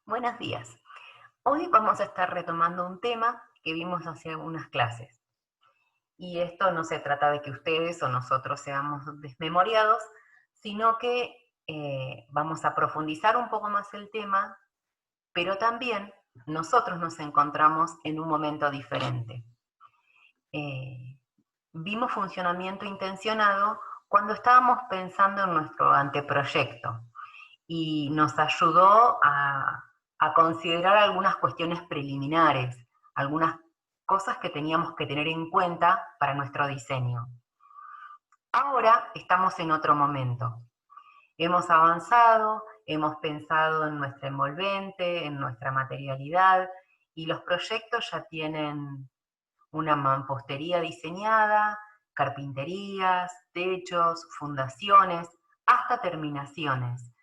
Buenos días. Hoy vamos a estar retomando un tema que vimos hace unas clases. Y esto no se trata de que ustedes o nosotros seamos desmemoriados, sino que vamos a profundizar un poco más el tema, pero también nosotros nos encontramos en un momento diferente. Vimos funcionamiento intencionado cuando estábamos pensando en nuestro anteproyecto y nos ayudó a considerar algunas cuestiones preliminares, algunas cosas que teníamos que tener en cuenta para nuestro diseño. Ahora estamos en otro momento. Hemos avanzado, hemos pensado en nuestra envolvente, en nuestra materialidad, y los proyectos ya tienen una mampostería diseñada, carpinterías, techos, fundaciones, hasta terminaciones.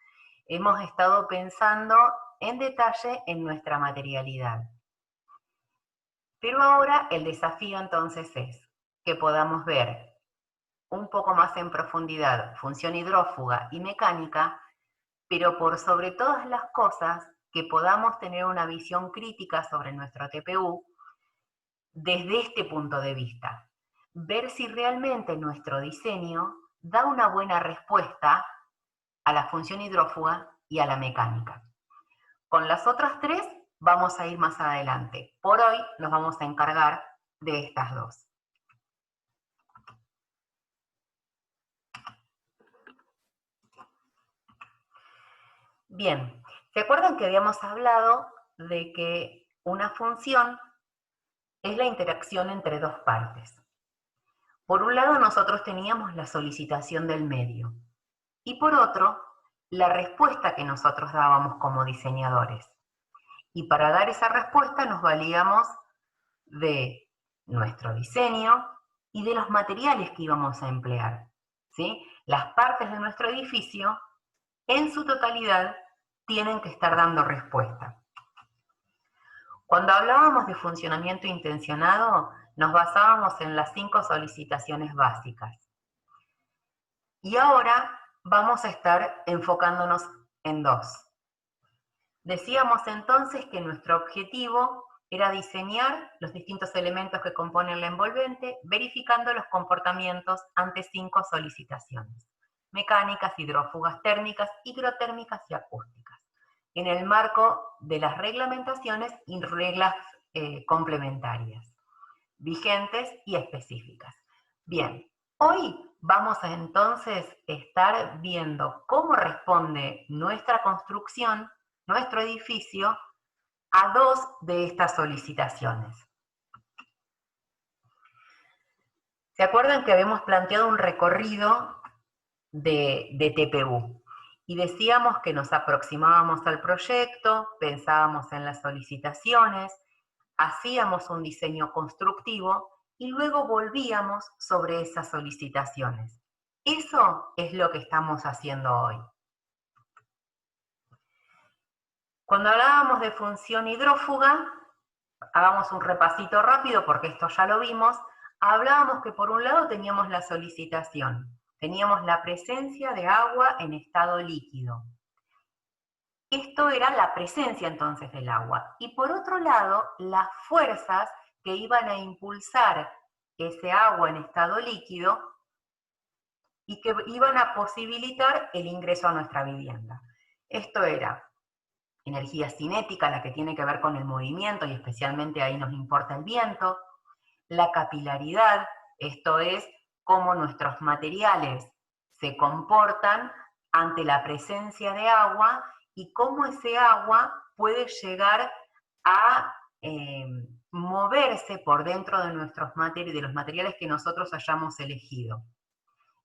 Hemos estado pensando en detalle en nuestra materialidad. Pero ahora el desafío entonces es que podamos ver un poco más en profundidad función hidrófuga y mecánica, pero por sobre todas las cosas que podamos tener una visión crítica sobre nuestro TPU desde este punto de vista. Ver si realmente nuestro diseño da una buena respuesta a la función hidrófuga y a la mecánica. Con las otras tres vamos a ir más adelante. Por hoy nos vamos a encargar de estas dos. Bien, ¿se acuerdan que habíamos hablado de que una función es la interacción entre dos partes? Por un lado nosotros teníamos la solicitación del medio y por otro la respuesta que nosotros dábamos como diseñadores. Y para dar esa respuesta nos valíamos de nuestro diseño y de los materiales que íbamos a emplear, ¿sí? Las partes de nuestro edificio, en su totalidad, tienen que estar dando respuesta. Cuando hablábamos de funcionamiento intencionado, nos basábamos en las 5 solicitaciones básicas. Y ahora vamos a estar enfocándonos en 2. Decíamos entonces que nuestro objetivo era diseñar los distintos elementos que componen la envolvente, verificando los comportamientos ante 5 solicitaciones: mecánicas, hidrófugas, térmicas, hidrotérmicas y acústicas, en el marco de las reglamentaciones y reglas complementarias, vigentes y específicas. Bien, hoy vamos a entonces estar viendo cómo responde nuestra construcción, nuestro edificio, a 2 de estas solicitaciones. ¿Se acuerdan que habíamos planteado un recorrido de TPU? Y decíamos que nos aproximábamos al proyecto, pensábamos en las solicitaciones, hacíamos un diseño constructivo y luego volvíamos sobre esas solicitaciones. Eso es lo que estamos haciendo hoy. Cuando hablábamos de función hidrófuga, hagamos un repasito rápido porque esto ya lo vimos, hablábamos que por un lado teníamos la solicitación, teníamos la presencia de agua en estado líquido. Esto era la presencia entonces del agua. Y por otro lado, las fuerzas que iban a impulsar ese agua en estado líquido y que iban a posibilitar el ingreso a nuestra vivienda. Esto era energía cinética, la que tiene que ver con el movimiento, y especialmente ahí nos importa el viento. La capilaridad, esto es cómo nuestros materiales se comportan ante la presencia de agua y cómo ese agua puede llegar a moverse por dentro de de los materiales que nosotros hayamos elegido.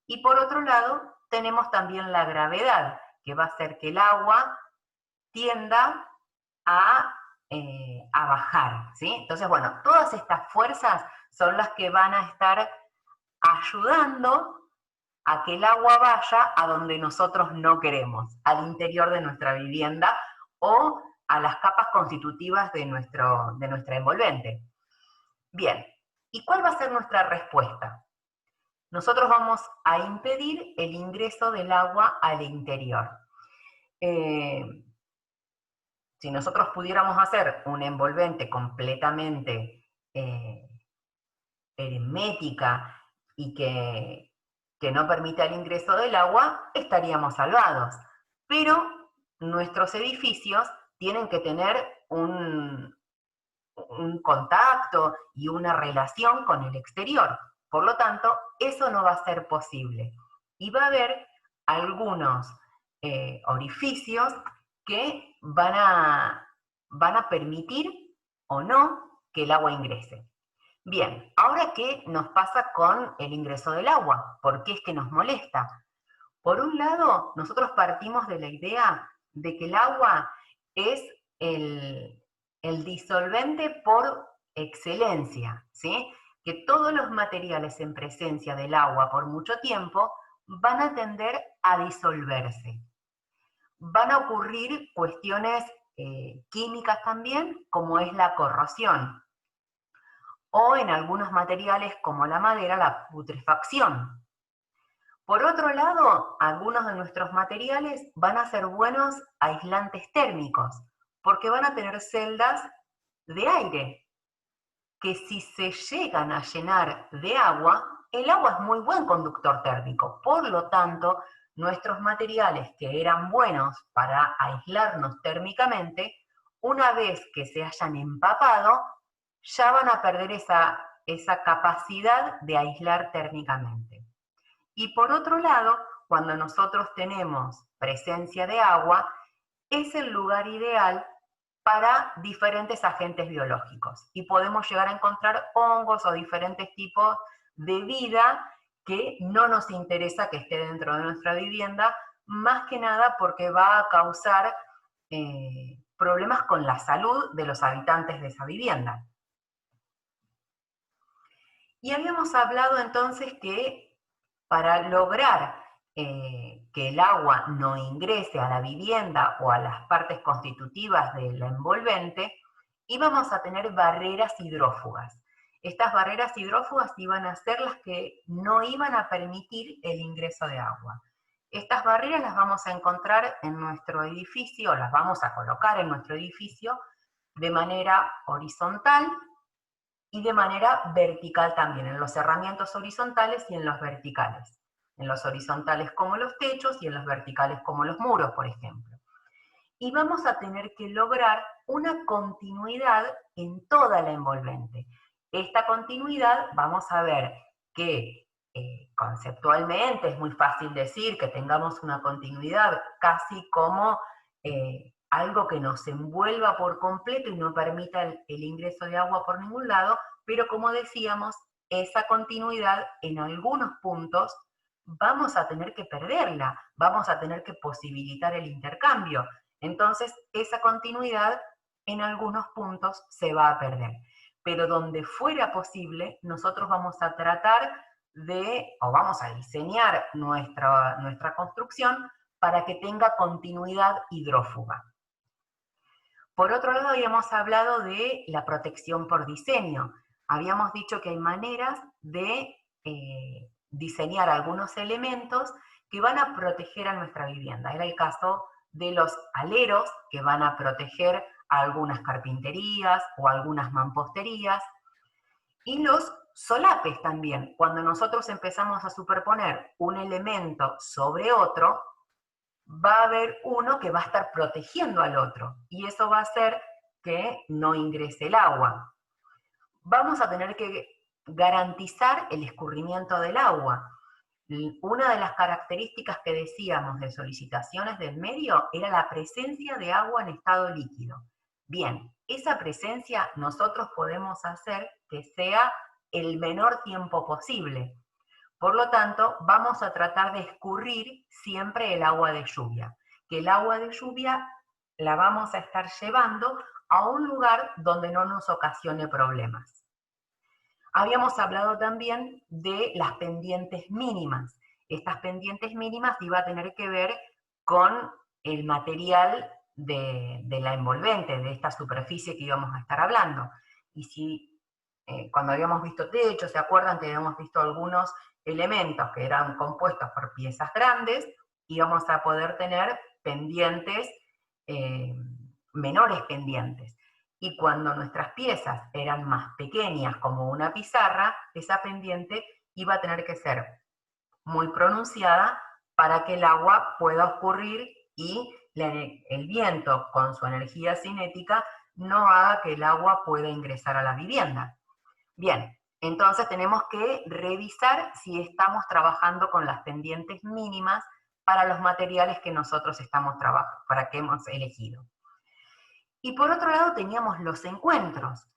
Y por otro lado, tenemos también la gravedad, que va a hacer que el agua tienda a bajar, ¿sí? Entonces, bueno, todas estas fuerzas son las que van a estar ayudando a que el agua vaya a donde nosotros no queremos, al interior de nuestra vivienda o a las capas constitutivas de nuestra envolvente. Bien, ¿y cuál va a ser nuestra respuesta? Nosotros vamos a impedir el ingreso del agua al interior. Si nosotros pudiéramos hacer un envolvente completamente hermética y que no permita el ingreso del agua, estaríamos salvados. Pero nuestros edificios tienen que tener un contacto y una relación con el exterior. Por lo tanto, eso no va a ser posible. Y va a haber algunos orificios que van a permitir o no que el agua ingrese. Bien, ahora, ¿qué nos pasa con el ingreso del agua? ¿Por qué es que nos molesta? Por un lado, nosotros partimos de la idea de que el agua es el disolvente por excelencia, ¿sí? Que todos los materiales en presencia del agua por mucho tiempo van a tender a disolverse. Van a ocurrir cuestiones químicas también, como es la corrosión, o en algunos materiales como la madera, la putrefacción. Por otro lado, algunos de nuestros materiales van a ser buenos aislantes térmicos, porque van a tener celdas de aire, que si se llegan a llenar de agua, el agua es muy buen conductor térmico. Por lo tanto, nuestros materiales que eran buenos para aislarnos térmicamente, una vez que se hayan empapado, ya van a perder esa capacidad de aislar térmicamente. Y por otro lado, cuando nosotros tenemos presencia de agua, es el lugar ideal para diferentes agentes biológicos. Y podemos llegar a encontrar hongos o diferentes tipos de vida que no nos interesa que esté dentro de nuestra vivienda, más que nada porque va a causar problemas con la salud de los habitantes de esa vivienda. Y habíamos hablado entonces que para lograr que el agua no ingrese a la vivienda o a las partes constitutivas de la envolvente, íbamos a tener barreras hidrófugas. Estas barreras hidrófugas iban a ser las que no iban a permitir el ingreso de agua. Estas barreras las vamos a encontrar en nuestro edificio, las vamos a colocar en nuestro edificio de manera horizontal y de manera vertical también, en los cerramientos horizontales y en los verticales. En los horizontales como los techos y en los verticales como los muros, por ejemplo. Y vamos a tener que lograr una continuidad en toda la envolvente. Esta continuidad vamos a ver que conceptualmente es muy fácil decir que tengamos una continuidad casi como algo que nos envuelva por completo y no permita el ingreso de agua por ningún lado, pero como decíamos, esa continuidad en algunos puntos vamos a tener que perderla, vamos a tener que posibilitar el intercambio. Entonces, esa continuidad en algunos puntos se va a perder. Pero donde fuera posible, nosotros vamos a tratar o vamos a diseñar nuestra construcción para que tenga continuidad hidrófuga. Por otro lado, habíamos hablado de la protección por diseño. Habíamos dicho que hay maneras de diseñar algunos elementos que van a proteger a nuestra vivienda. Era el caso de los aleros, que van a proteger a algunas carpinterías o algunas mamposterías, y los solapes también. Cuando nosotros empezamos a superponer un elemento sobre otro, va a haber uno que va a estar protegiendo al otro, y eso va a hacer que no ingrese el agua. Vamos a tener que garantizar el escurrimiento del agua. Una de las características que decíamos de solicitaciones del medio era la presencia de agua en estado líquido. Bien, esa presencia nosotros podemos hacer que sea el menor tiempo posible. Por lo tanto, vamos a tratar de escurrir siempre el agua de lluvia. Que el agua de lluvia la vamos a estar llevando a un lugar donde no nos ocasione problemas. Habíamos hablado también de las pendientes mínimas. Estas pendientes mínimas iban a tener que ver con el material de la envolvente, de esta superficie que íbamos a estar hablando. Y si cuando habíamos visto techos, ¿se acuerdan que habíamos visto algunos elementos que eran compuestos por piezas grandes? Íbamos a poder tener pendientes menores pendientes. Y cuando nuestras piezas eran más pequeñas, como una pizarra, esa pendiente iba a tener que ser muy pronunciada para que el agua pueda ocurrir y el viento con su energía cinética no haga que el agua pueda ingresar a la vivienda. Bien, entonces tenemos que revisar si estamos trabajando con las pendientes mínimas para los materiales que nosotros estamos trabajando, para que hemos elegido. Y por otro lado teníamos los encuentros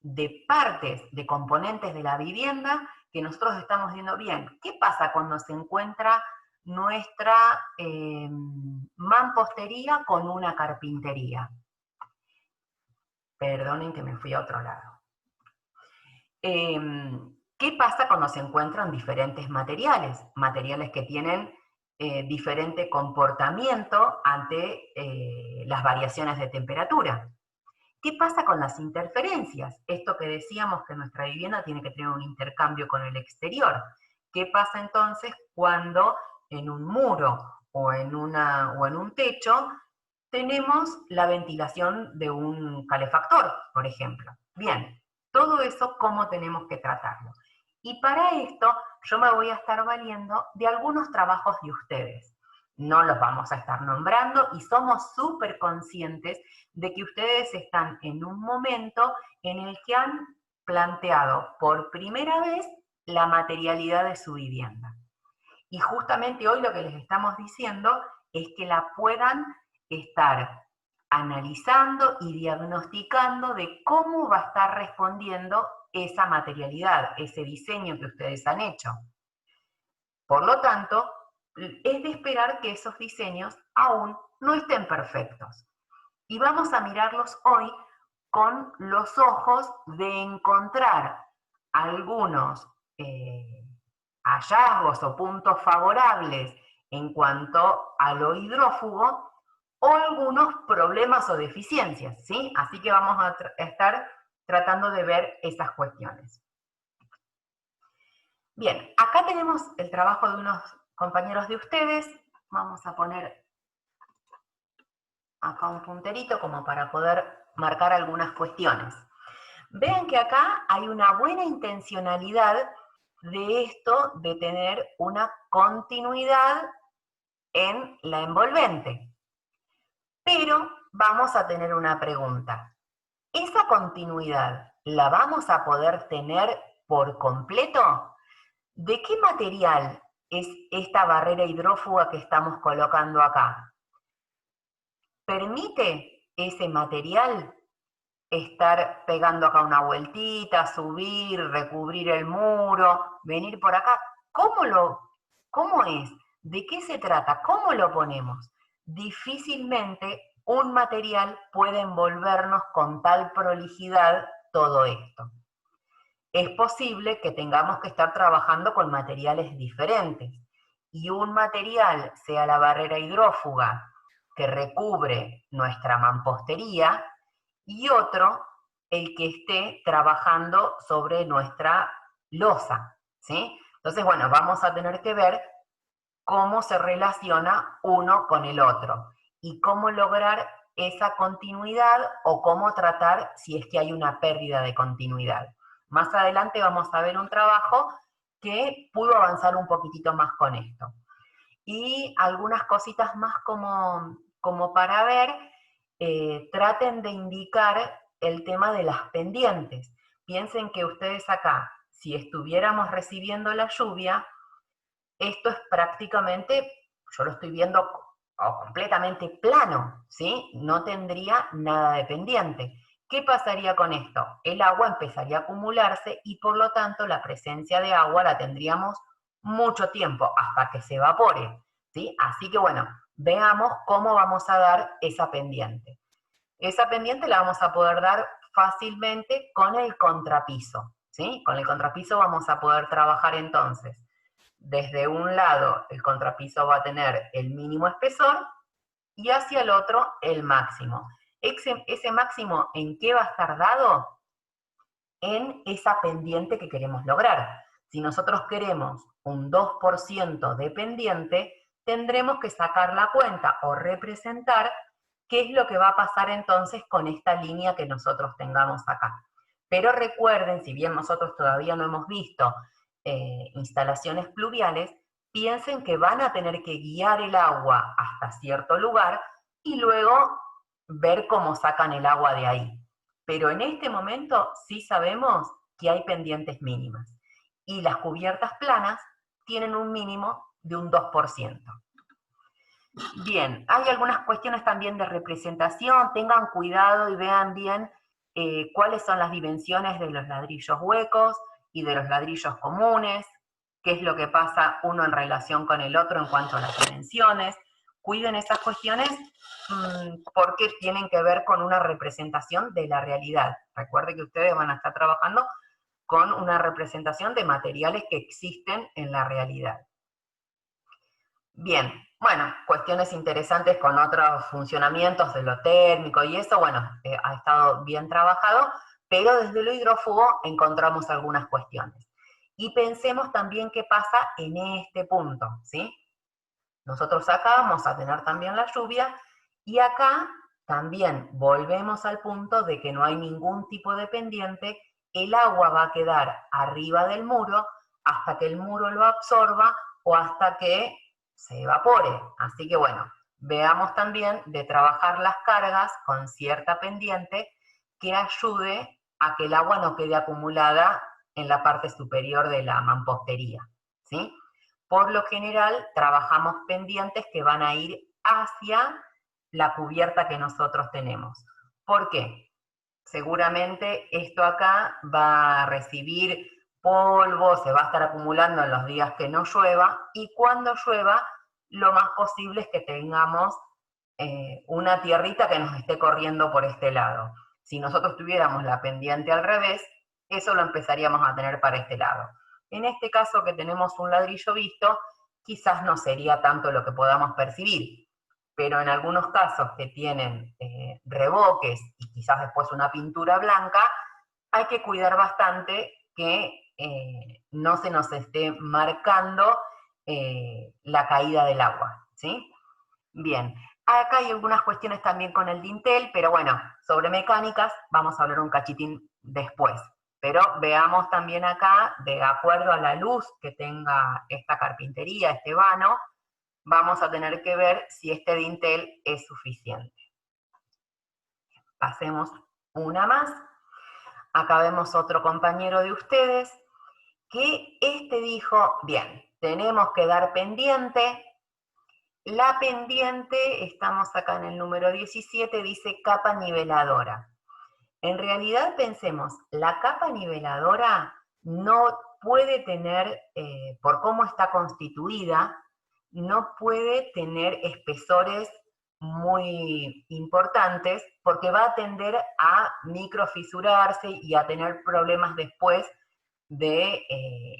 de partes, de componentes de la vivienda que nosotros estamos viendo bien. ¿Qué pasa cuando se encuentra nuestra mampostería con una carpintería? Perdonen que me fui a otro lado. ¿Qué pasa cuando se encuentran diferentes materiales? Materiales que tienen diferente comportamiento ante las variaciones de temperatura. ¿Qué pasa con las interferencias? Esto que decíamos que nuestra vivienda tiene que tener un intercambio con el exterior. ¿Qué pasa entonces cuando en un muro o en un techo tenemos la ventilación de un calefactor, por ejemplo? Bien, todo eso, ¿cómo tenemos que tratarlo? Y para esto yo me voy a estar valiendo de algunos trabajos de ustedes. No los vamos a estar nombrando y somos súper conscientes de que ustedes están en un momento en el que han planteado por primera vez la materialidad de su vivienda. Y justamente hoy lo que les estamos diciendo es que la puedan estar analizando y diagnosticando de cómo va a estar respondiendo esa materialidad, ese diseño que ustedes han hecho. Por lo tanto, es de esperar que esos diseños aún no estén perfectos. Y vamos a mirarlos hoy con los ojos de encontrar algunos hallazgos o puntos favorables en cuanto a lo hidrófugo o algunos problemas o deficiencias, ¿sí? Así que vamos a estar tratando de ver esas cuestiones. Bien, acá tenemos el trabajo de unos compañeros de ustedes. Vamos a poner acá un punterito como para poder marcar algunas cuestiones. Vean que acá hay una buena intencionalidad de esto de tener una continuidad en la envolvente. Pero vamos a tener una pregunta. ¿Esa continuidad la vamos a poder tener por completo? ¿De qué material es esta barrera hidrófuga que estamos colocando acá? ¿Permite ese material estar pegando acá una vueltita, subir, recubrir el muro, venir por acá? ¿Cómo es? ¿De qué se trata? ¿Cómo lo ponemos? Difícilmente un material puede envolvernos con tal prolijidad todo esto. Es posible que tengamos que estar trabajando con materiales diferentes y un material sea la barrera hidrófuga que recubre nuestra mampostería y otro el que esté trabajando sobre nuestra losa, ¿sí? Entonces, bueno, vamos a tener que ver cómo se relaciona uno con el otro y cómo lograr esa continuidad o cómo tratar si es que hay una pérdida de continuidad. Más adelante vamos a ver un trabajo que pudo avanzar un poquitito más con esto. Y algunas cositas más como para ver, traten de indicar el tema de las pendientes. Piensen que ustedes acá, si estuviéramos recibiendo la lluvia, esto es prácticamente, yo lo estoy viendo completamente plano, ¿sí? No tendría nada de pendiente. ¿Qué pasaría con esto? El agua empezaría a acumularse y por lo tanto la presencia de agua la tendríamos mucho tiempo hasta que se evapore, ¿sí? Así que bueno, veamos cómo vamos a dar esa pendiente. Esa pendiente la vamos a poder dar fácilmente con el contrapiso, ¿sí? Con el contrapiso vamos a poder trabajar entonces. Desde un lado el contrapiso va a tener el mínimo espesor y hacia el otro el máximo. Ese máximo, ¿en qué va a estar dado? En esa pendiente que queremos lograr. Si nosotros queremos un 2% de pendiente, tendremos que sacar la cuenta o representar qué es lo que va a pasar entonces con esta línea que nosotros tengamos acá. Pero recuerden, si bien nosotros todavía no hemos visto instalaciones pluviales, piensen que van a tener que guiar el agua hasta cierto lugar y luego ver cómo sacan el agua de ahí. Pero en este momento sí sabemos que hay pendientes mínimas. Y las cubiertas planas tienen un mínimo de un 2%. Bien, hay algunas cuestiones también de representación, tengan cuidado y vean bien cuáles son las dimensiones de los ladrillos huecos y de los ladrillos comunes, qué es lo que pasa uno en relación con el otro en cuanto a las dimensiones. Cuiden esas cuestiones porque tienen que ver con una representación de la realidad. Recuerden que ustedes van a estar trabajando con una representación de materiales que existen en la realidad. Bien, bueno, cuestiones interesantes con otros funcionamientos de lo térmico y eso, bueno, ha estado bien trabajado, pero desde lo hidrófugo encontramos algunas cuestiones. Y pensemos también qué pasa en este punto, ¿sí? Nosotros acá vamos a tener también la lluvia, y acá también volvemos al punto de que no hay ningún tipo de pendiente, el agua va a quedar arriba del muro hasta que el muro lo absorba o hasta que se evapore. Así que bueno, veamos también de trabajar las cargas con cierta pendiente que ayude a que el agua no quede acumulada en la parte superior de la mampostería, ¿sí? Por lo general, trabajamos pendientes que van a ir hacia la cubierta que nosotros tenemos. ¿Por qué? Seguramente esto acá va a recibir polvo, se va a estar acumulando en los días que no llueva, y cuando llueva, lo más posible es que tengamos una tierrita que nos esté corriendo por este lado. Si nosotros tuviéramos la pendiente al revés, eso lo empezaríamos a tener para este lado. En este caso que tenemos un ladrillo visto, quizás no sería tanto lo que podamos percibir, pero en algunos casos que tienen revoques y quizás después una pintura blanca, hay que cuidar bastante que no se nos esté marcando la caída del agua, ¿sí? Bien, acá hay algunas cuestiones también con el dintel, pero bueno, sobre mecánicas vamos a hablar un cachitín después. Pero veamos también acá, de acuerdo a la luz que tenga esta carpintería, este vano, vamos a tener que ver si este dintel es suficiente. Pasemos una más. Acá vemos otro compañero de ustedes, que este dijo, bien, tenemos que dar pendiente. La pendiente, estamos acá en el número 17, dice capa niveladora. En realidad pensemos, la capa niveladora no puede tener, por cómo está constituida, no puede tener espesores muy importantes porque va a tender a microfisurarse y a tener problemas después de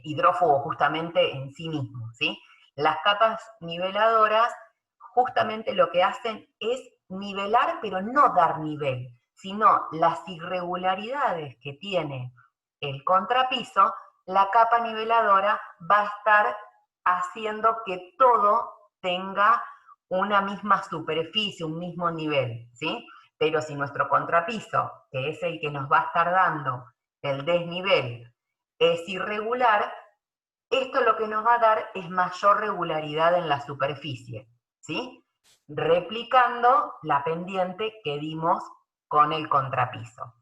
hidrófugo justamente en sí mismo, ¿sí? Las capas niveladoras justamente lo que hacen es nivelar, pero no dar nivel, sino las irregularidades que tiene el contrapiso, la capa niveladora va a estar haciendo que todo tenga una misma superficie, un mismo nivel, ¿sí? Pero si nuestro contrapiso, que es el que nos va a estar dando el desnivel, es irregular, esto lo que nos va a dar es mayor regularidad en la superficie, ¿sí? Replicando la pendiente que dimos con el contrapiso.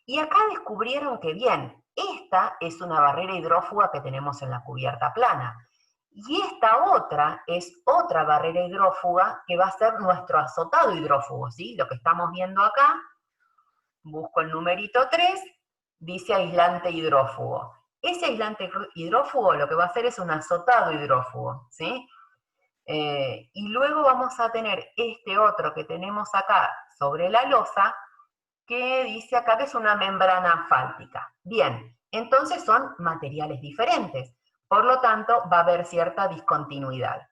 Y acá descubrieron que, bien, esta es una barrera hidrófuga que tenemos en la cubierta plana. Y esta otra es otra barrera hidrófuga que va a ser nuestro azotado hidrófugo, ¿sí? Lo que estamos viendo acá, busco el numerito 3, dice aislante hidrófugo. Ese aislante hidrófugo lo que va a hacer es un azotado hidrófugo, ¿sí? Y luego vamos a tener este otro que tenemos acá sobre la losa, que dice acá que es una membrana asfáltica. Bien, entonces son materiales diferentes, por lo tanto va a haber cierta discontinuidad.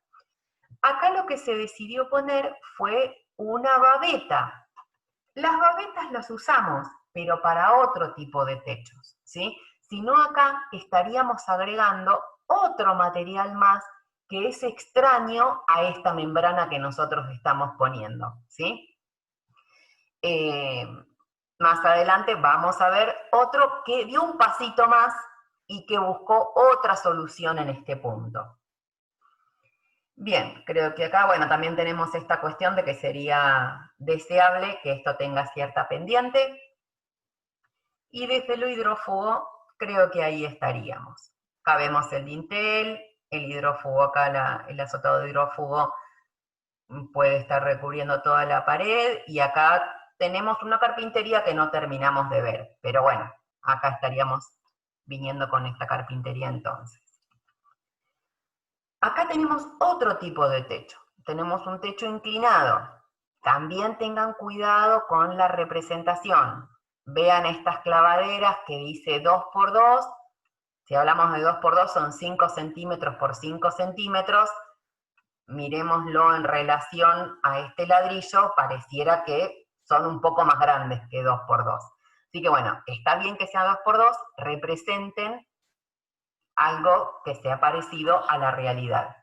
Acá lo que se decidió poner fue una babeta. Las babetas las usamos, pero para otro tipo de techos, ¿sí? Si no, acá estaríamos agregando otro material más que es extraño a esta membrana que nosotros estamos poniendo, ¿sí? más adelante vamos a ver otro que dio un pasito más y que buscó otra solución en este punto. Bien, creo que acá, bueno, también tenemos esta cuestión de que sería deseable que esto tenga cierta pendiente, y desde lo hidrófugo creo que ahí estaríamos. Acá vemos el dintel, el hidrófugo acá, el azotado de hidrófugo puede estar recubriendo toda la pared, y acá tenemos una carpintería que no terminamos de ver, pero bueno, acá estaríamos viniendo con esta carpintería entonces. Acá tenemos otro tipo de techo, tenemos un techo inclinado. También tengan cuidado con la representación. Vean estas clavaderas que dice 2x2, si hablamos de 2x2 son 5 centímetros por 5 centímetros, miremoslo en relación a este ladrillo, pareciera que son un poco más grandes que 2x2. Así que bueno, está bien que sea 2x2, representen algo que sea parecido a la realidad.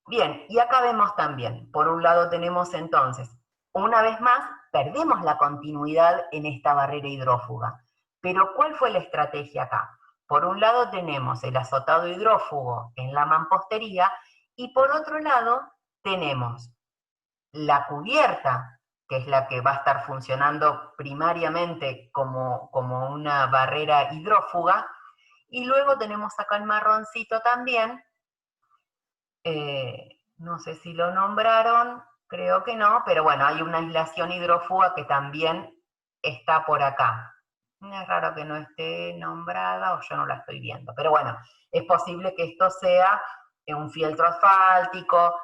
Bien, y acá vemos también, por un lado tenemos entonces, una vez más, perdemos la continuidad en esta barrera hidrófuga. Pero ¿cuál fue la estrategia acá? Por un lado tenemos el azotado hidrófugo en la mampostería, y por otro lado tenemos la cubierta, que es la que va a estar funcionando primariamente como una barrera hidrófuga, y luego tenemos acá el marroncito también, no sé si lo nombraron, creo que no, pero bueno, hay una aislación hidrófuga que también está por acá. Es raro que no esté nombrada o yo no la estoy viendo, pero bueno, es posible que esto sea un fieltro asfáltico,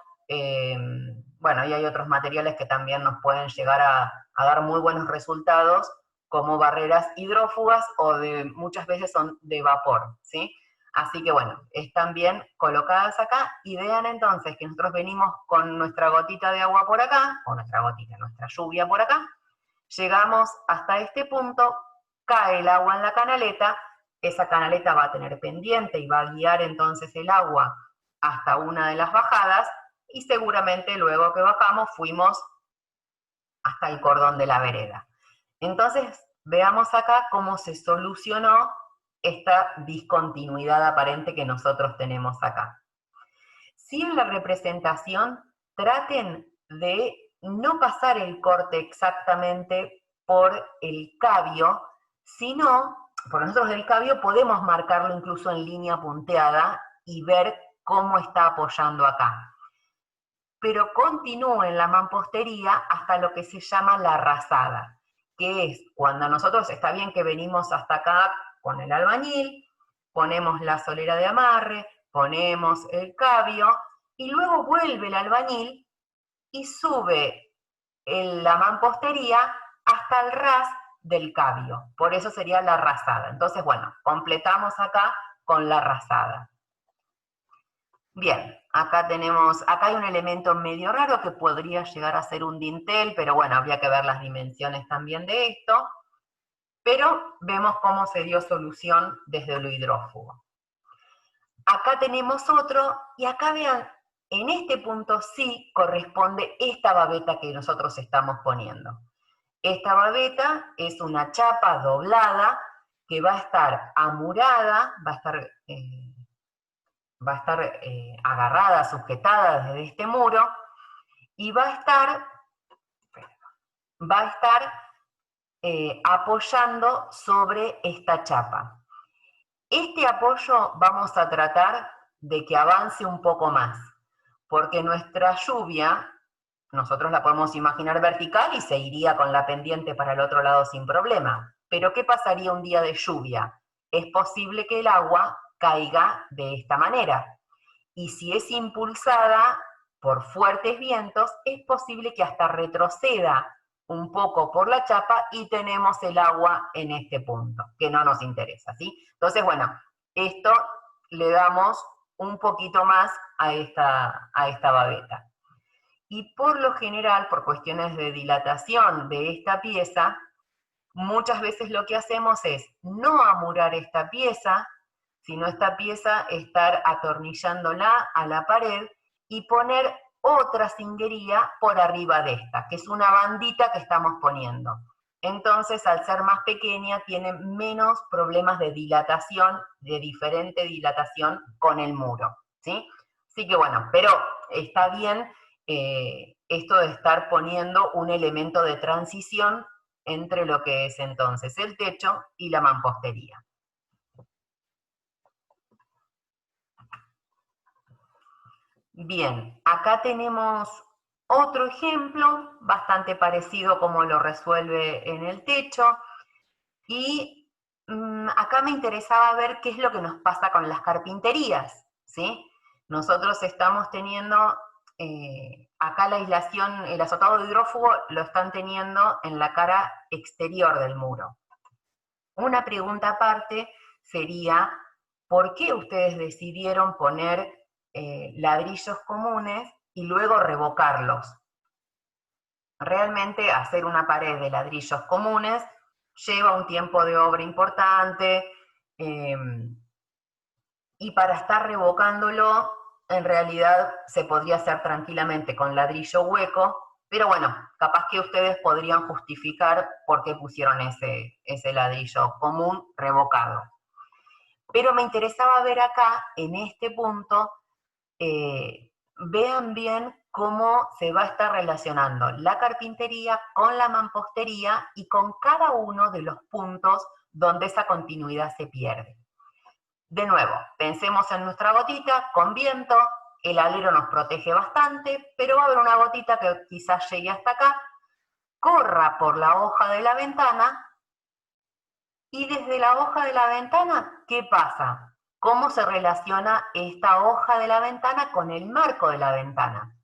bueno, y hay otros materiales que también nos pueden llegar a dar muy buenos resultados, como barreras hidrófugas o muchas veces son de vapor, ¿sí? Así que bueno, están bien colocadas acá, y vean entonces que nosotros venimos con nuestra gotita de agua por acá, o nuestra lluvia por acá, llegamos hasta este punto, cae el agua en la canaleta, esa canaleta va a tener pendiente y va a guiar entonces el agua hasta una de las bajadas, y seguramente luego que bajamos fuimos hasta el cordón de la vereda. Entonces, veamos acá cómo se solucionó esta discontinuidad aparente que nosotros tenemos acá. Si en la representación traten de no pasar el corte exactamente por el cabio, sino, por nosotros el cabio podemos marcarlo incluso en línea punteada y ver cómo está apoyando acá. Pero continúe en la mampostería hasta lo que se llama la rasada, que es cuando nosotros, está bien que venimos hasta acá con el albañil, ponemos la solera de amarre, ponemos el cabio, y luego vuelve el albañil y sube la mampostería hasta el ras del cabio. Por eso sería la rasada. Entonces, bueno, completamos acá con la rasada. Bien, acá hay un elemento medio raro que podría llegar a ser un dintel, pero bueno, habría que ver las dimensiones también de esto. Pero vemos cómo se dio solución desde lo hidrófugo. Acá tenemos otro, y acá vean, en este punto sí corresponde esta babeta que nosotros estamos poniendo. Esta babeta es una chapa doblada que va a estar amurada, va a estar agarrada, sujetada desde este muro, y va a estar apoyando sobre esta chapa. Este apoyo vamos a tratar de que avance un poco más, porque nuestra lluvia, nosotros la podemos imaginar vertical y se iría con la pendiente para el otro lado sin problema. Pero ¿qué pasaría un día de lluvia? Es posible que el agua caiga de esta manera. Y si es impulsada por fuertes vientos, es posible que hasta retroceda un poco por la chapa y tenemos el agua en este punto, que no nos interesa, ¿sí? Entonces, bueno, esto le damos un poquito más a esta babeta. Y por lo general, por cuestiones de dilatación de esta pieza, muchas veces lo que hacemos es no amurar esta pieza, sino esta pieza estar atornillándola a la pared y poner otra singuería por arriba de esta, que es una bandita que estamos poniendo. Entonces, al ser más pequeña, tiene menos problemas de dilatación, de diferente dilatación con el muro, ¿sí? Así que bueno, pero está bien esto de estar poniendo un elemento de transición entre lo que es entonces el techo y la mampostería. Bien, acá tenemos otro ejemplo, bastante parecido como lo resuelve en el techo, y acá me interesaba ver qué es lo que nos pasa con las carpinterías, ¿sí? Nosotros estamos teniendo, acá la aislación, el azotado de hidrófugo lo están teniendo en la cara exterior del muro. Una pregunta aparte sería, ¿por qué ustedes decidieron poner ladrillos comunes y luego revocarlos? Realmente hacer una pared de ladrillos comunes lleva un tiempo de obra importante, y para estar revocándolo, en realidad se podría hacer tranquilamente con ladrillo hueco, pero bueno, capaz que ustedes podrían justificar por qué pusieron ese ladrillo común revocado. Pero me interesaba ver acá, en este punto, vean bien cómo se va a estar relacionando la carpintería con la mampostería y con cada uno de los puntos donde esa continuidad se pierde. De nuevo, pensemos en nuestra gotita con viento, el alero nos protege bastante, pero va a haber una gotita que quizás llegue hasta acá, corra por la hoja de la ventana, y desde la hoja de la ventana, ¿qué pasa? ¿Cómo se relaciona esta hoja de la ventana con el marco de la ventana?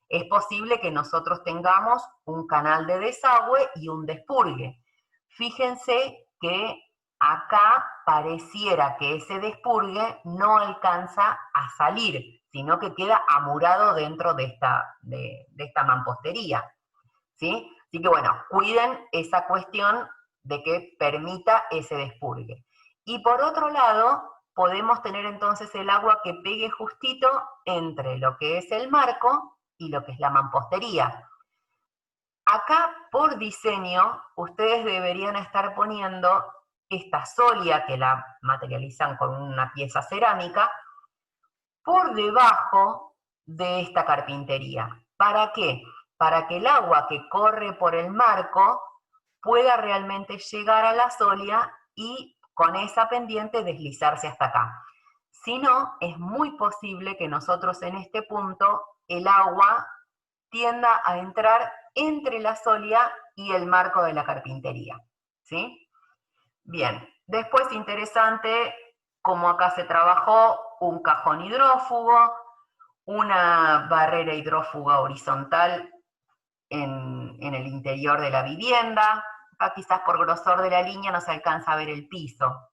Es posible que nosotros tengamos un canal de desagüe y un despurgue. Fíjense que acá pareciera que ese despurgue no alcanza a salir, sino que queda amurado dentro de esta mampostería, ¿sí? Así que bueno, cuiden esa cuestión de que permita ese despurgue. Y por otro lado, podemos tener entonces el agua que pegue justito entre lo que es el marco y lo que es la mampostería. Acá, por diseño, ustedes deberían estar poniendo esta solia, que la materializan con una pieza cerámica, por debajo de esta carpintería. ¿Para qué? Para que el agua que corre por el marco pueda realmente llegar a la solia y con esa pendiente deslizarse hasta acá. Si no, es muy posible que nosotros en este punto el agua tienda a entrar entre la solia y el marco de la carpintería, ¿sí? Bien, después interesante cómo acá se trabajó un cajón hidrófugo, una barrera hidrófuga horizontal en el interior de la vivienda. Acá quizás por grosor de la línea no se alcanza a ver el piso.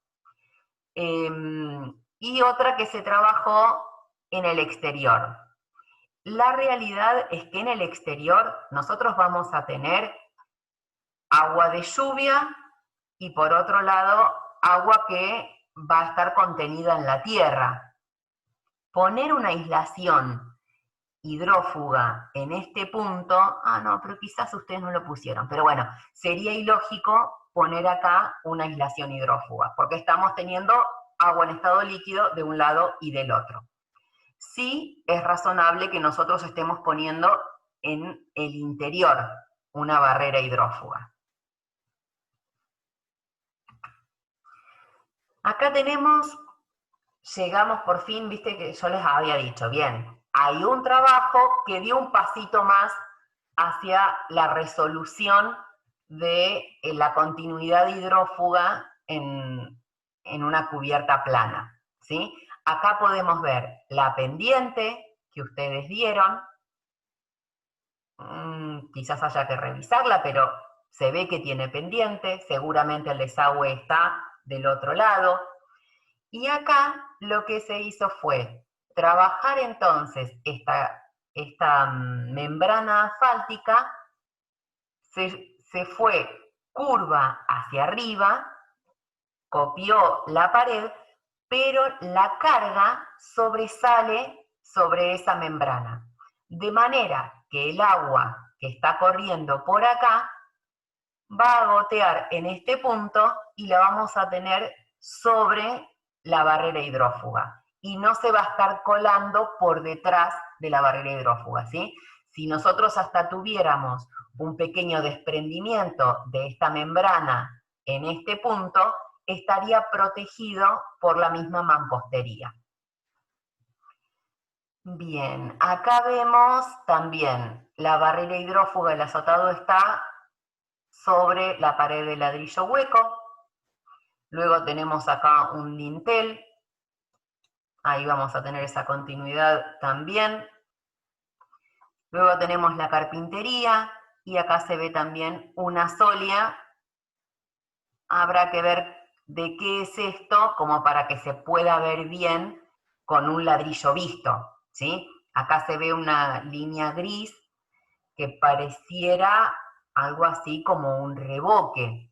Y otra que se trabajó en el exterior. La realidad es que en el exterior nosotros vamos a tener agua de lluvia y por otro lado agua que va a estar contenida en la tierra. Poner una aislación hidrófuga en este punto, no, pero quizás ustedes no lo pusieron, pero bueno, sería ilógico poner acá una aislación hidrófuga, porque estamos teniendo agua en estado líquido de un lado y del otro. Sí es razonable que nosotros estemos poniendo en el interior una barrera hidrófuga. Acá llegamos por fin, viste que yo les había dicho, bien, hay un trabajo que dio un pasito más hacia la resolución de la continuidad hidrófuga en una cubierta plana, ¿sí? Acá podemos ver la pendiente que ustedes dieron, quizás haya que revisarla, pero se ve que tiene pendiente, seguramente el desagüe está del otro lado, y acá lo que se hizo fue trabajar entonces esta membrana asfáltica, se fue curva hacia arriba, copió la pared, pero la carga sobresale sobre esa membrana. De manera que el agua que está corriendo por acá va a gotear en este punto y la vamos a tener sobre la barrera hidrófuga. Y no se va a estar colando por detrás de la barrera hidrófuga, ¿sí? Si nosotros hasta tuviéramos un pequeño desprendimiento de esta membrana en este punto, estaría protegido por la misma mampostería. Bien, acá vemos también la barrera hidrófuga, el azotado está sobre la pared de ladrillo hueco. Luego tenemos acá un dintel, ahí vamos a tener esa continuidad también. Luego tenemos la carpintería y acá se ve también una solia. Habrá que ver de qué es esto como para que se pueda ver bien con un ladrillo visto, ¿sí? Acá se ve una línea gris que pareciera algo así como un revoque.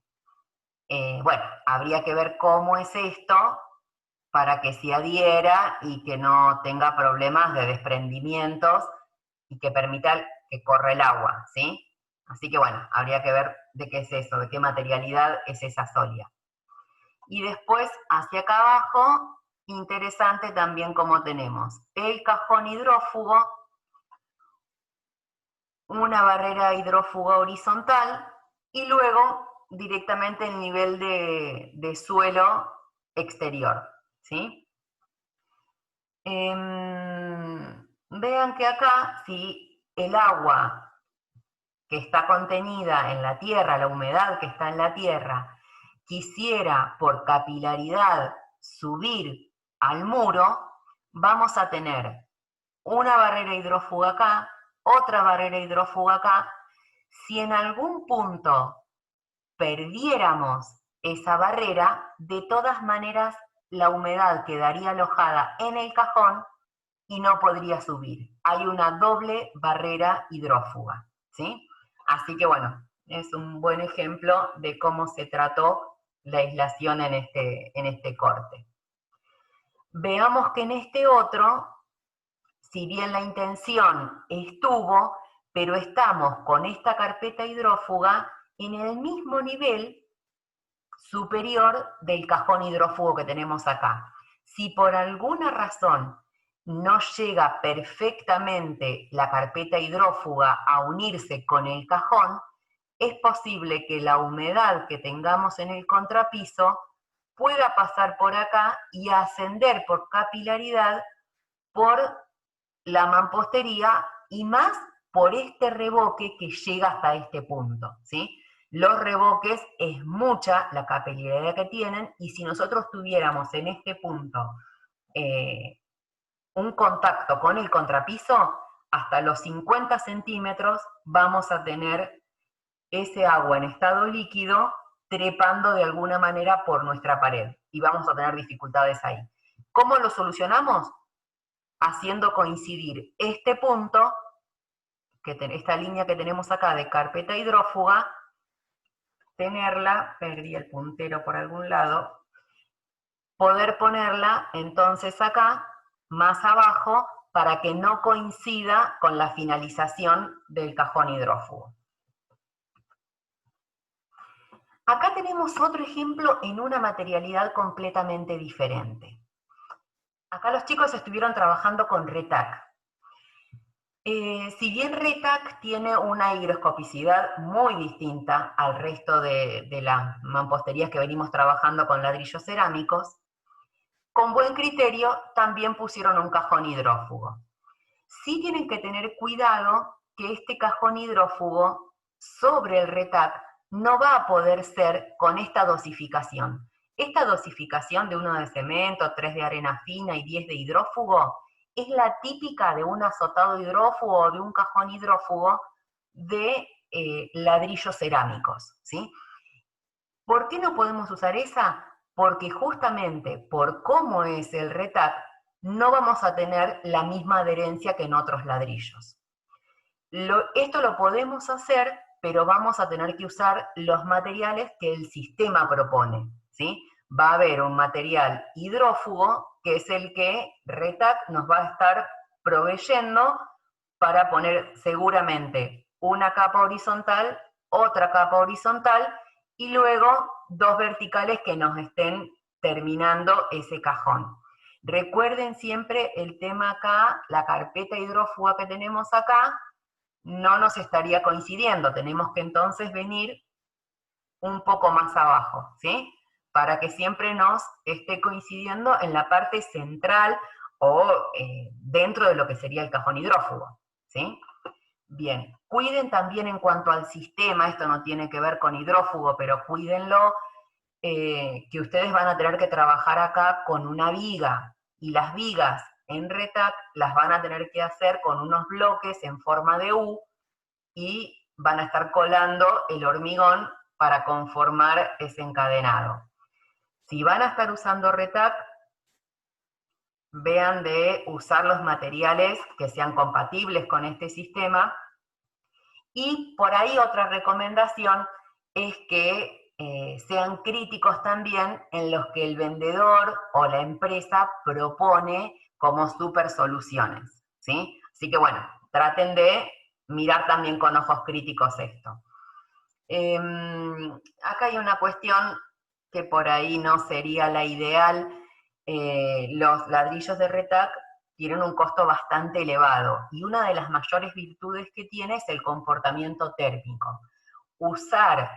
Bueno, habría que ver cómo es esto para que se adhiera y que no tenga problemas de desprendimientos y que permita que corra el agua, ¿sí? Así que bueno, habría que ver de qué es eso, de qué materialidad es esa solia. Y después, hacia acá abajo, interesante también como tenemos el cajón hidrófugo, una barrera hidrófuga horizontal y luego directamente el nivel de suelo exterior, ¿sí? Vean que acá, si el agua que está contenida en la tierra, la humedad que está en la tierra, quisiera por capilaridad subir al muro, vamos a tener una barrera hidrófuga acá, otra barrera hidrófuga acá. Si en algún punto perdiéramos esa barrera, de todas maneras la humedad quedaría alojada en el cajón y no podría subir. Hay una doble barrera hidrófuga, ¿sí? Así que bueno, es un buen ejemplo de cómo se trató la aislación en este corte. Veamos que en este otro, si bien la intención estuvo, pero estamos con esta carpeta hidrófuga en el mismo nivel superior del cajón hidrófugo que tenemos acá. Si por alguna razón no llega perfectamente la carpeta hidrófuga a unirse con el cajón, es posible que la humedad que tengamos en el contrapiso pueda pasar por acá y ascender por capilaridad por la mampostería y más por este revoque que llega hasta este punto, ¿sí? Los revoques es mucha la capilaridad que tienen y si nosotros tuviéramos en este punto un contacto con el contrapiso, hasta los 50 centímetros vamos a tener ese agua en estado líquido trepando de alguna manera por nuestra pared y vamos a tener dificultades ahí. ¿Cómo lo solucionamos? Haciendo coincidir este punto, esta línea que tenemos acá de carpeta hidrófuga, tenerla, perdí el puntero por algún lado, poder ponerla entonces acá, más abajo, para que no coincida con la finalización del cajón hidrófugo. Acá tenemos otro ejemplo en una materialidad completamente diferente. Acá los chicos estuvieron trabajando con RETAC. Si bien RETAC tiene una higroscopicidad muy distinta al resto de las mamposterías que venimos trabajando con ladrillos cerámicos, con buen criterio también pusieron un cajón hidrófugo. Sí tienen que tener cuidado que este cajón hidrófugo sobre el RETAC no va a poder ser con esta dosificación. Esta dosificación de 1 de cemento, 3 de arena fina y 10 de hidrófugo es la típica de un azotado hidrófugo o de un cajón hidrófugo de ladrillos cerámicos, ¿sí? ¿Por qué no podemos usar esa? Porque justamente por cómo es el RETAC, no vamos a tener la misma adherencia que en otros ladrillos. Esto lo podemos hacer, pero vamos a tener que usar los materiales que el sistema propone, ¿sí? Va a haber un material hidrófugo, que es el que RETAC nos va a estar proveyendo para poner seguramente una capa horizontal, otra capa horizontal, y luego 2 verticales que nos estén terminando ese cajón. Recuerden siempre el tema acá, la carpeta hidrófuga que tenemos acá, no nos estaría coincidiendo, tenemos que entonces venir un poco más abajo, ¿sí? Para que siempre nos esté coincidiendo en la parte central o dentro de lo que sería el cajón hidrófugo, ¿sí? Bien, cuiden también en cuanto al sistema, esto no tiene que ver con hidrófugo, pero cuídenlo, que ustedes van a tener que trabajar acá con una viga, y las vigas en RETAC las van a tener que hacer con unos bloques en forma de U, y van a estar colando el hormigón para conformar ese encadenado. Si van a estar usando RETAC, vean de usar los materiales que sean compatibles con este sistema, y por ahí otra recomendación es que sean críticos también en los que el vendedor o la empresa propone como super soluciones, ¿sí? Así que bueno, traten de mirar también con ojos críticos esto. Acá hay una cuestión que por ahí no sería la ideal. Los ladrillos de RETAC tienen un costo bastante elevado, y una de las mayores virtudes que tiene es el comportamiento térmico. Usar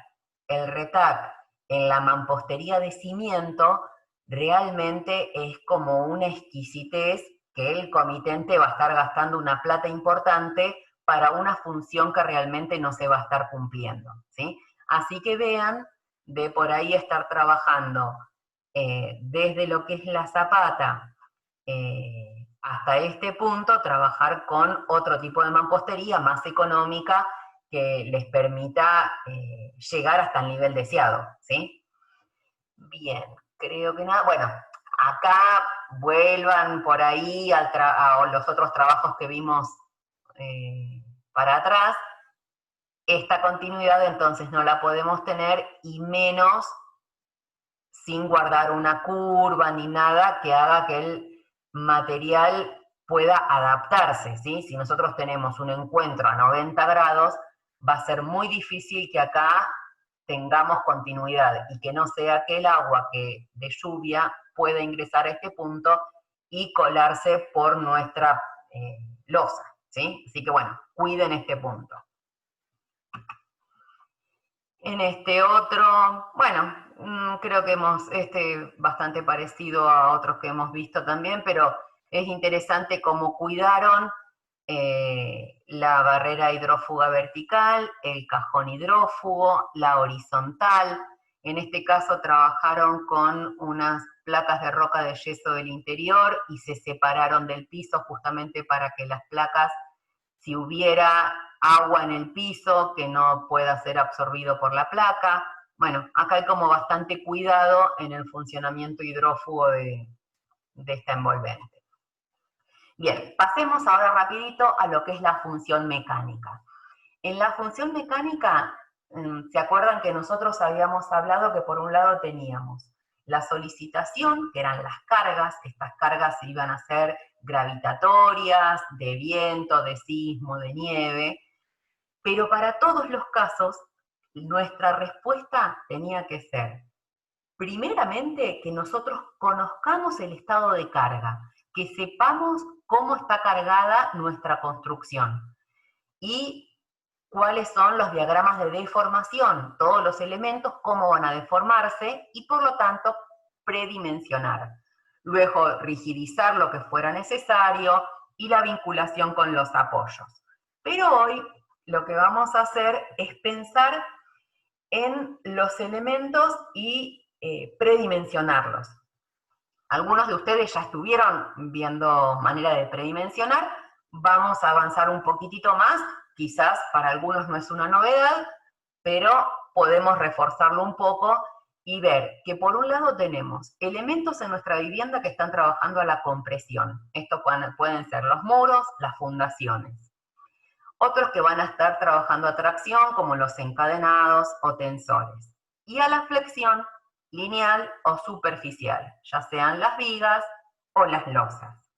el RETAC en la mampostería de cimiento realmente es como una exquisitez, que el comitente va a estar gastando una plata importante para una función que realmente no se va a estar cumpliendo, ¿sí? Así que vean de por ahí estar trabajando desde lo que es la zapata hasta este punto, trabajar con otro tipo de mampostería más económica que les permita llegar hasta el nivel deseado, ¿sí? Bien, creo que nada, bueno, acá vuelvan por ahí a los otros trabajos que vimos para atrás. Esta continuidad entonces no la podemos tener, y menos sin guardar una curva ni nada que haga que el material pueda adaptarse, ¿sí? Si nosotros tenemos un encuentro a 90 grados, va a ser muy difícil que acá tengamos continuidad, y que no sea que el agua de lluvia pueda ingresar a este punto y colarse por nuestra losa, ¿sí? Así que bueno, cuiden este punto. En este otro, bueno, creo que bastante parecido a otros que hemos visto también, pero es interesante cómo cuidaron la barrera hidrófuga vertical, el cajón hidrófugo, la horizontal. En este caso trabajaron con unas placas de roca de yeso del interior y se separaron del piso justamente para que las placas, si hubiera agua en el piso, que no pueda ser absorbido por la placa. Bueno, acá hay como bastante cuidado en el funcionamiento hidrófugo de esta envolvente. Bien, pasemos ahora rapidito a lo que es la función mecánica. En la función mecánica, ¿se acuerdan que nosotros habíamos hablado que por un lado teníamos la solicitación, que eran las cargas? Estas cargas iban a ser gravitatorias, de viento, de sismo, de nieve, pero para todos los casos, nuestra respuesta tenía que ser, primeramente, que nosotros conozcamos el estado de carga, que sepamos cómo está cargada nuestra construcción y cuáles son los diagramas de deformación, todos los elementos, cómo van a deformarse, y por lo tanto predimensionar. Luego rigidizar lo que fuera necesario y la vinculación con los apoyos. Pero hoy lo que vamos a hacer es pensar en los elementos y predimensionarlos. Algunos de ustedes ya estuvieron viendo manera de predimensionar. Vamos a avanzar un poquitito más, quizás para algunos no es una novedad, pero podemos reforzarlo un poco y ver que por un lado tenemos elementos en nuestra vivienda que están trabajando a la compresión. Estos pueden ser los muros, las fundaciones. Otros que van a estar trabajando a tracción, como los encadenados o tensores. Y a la flexión lineal o superficial, ya sean las vigas o las losas.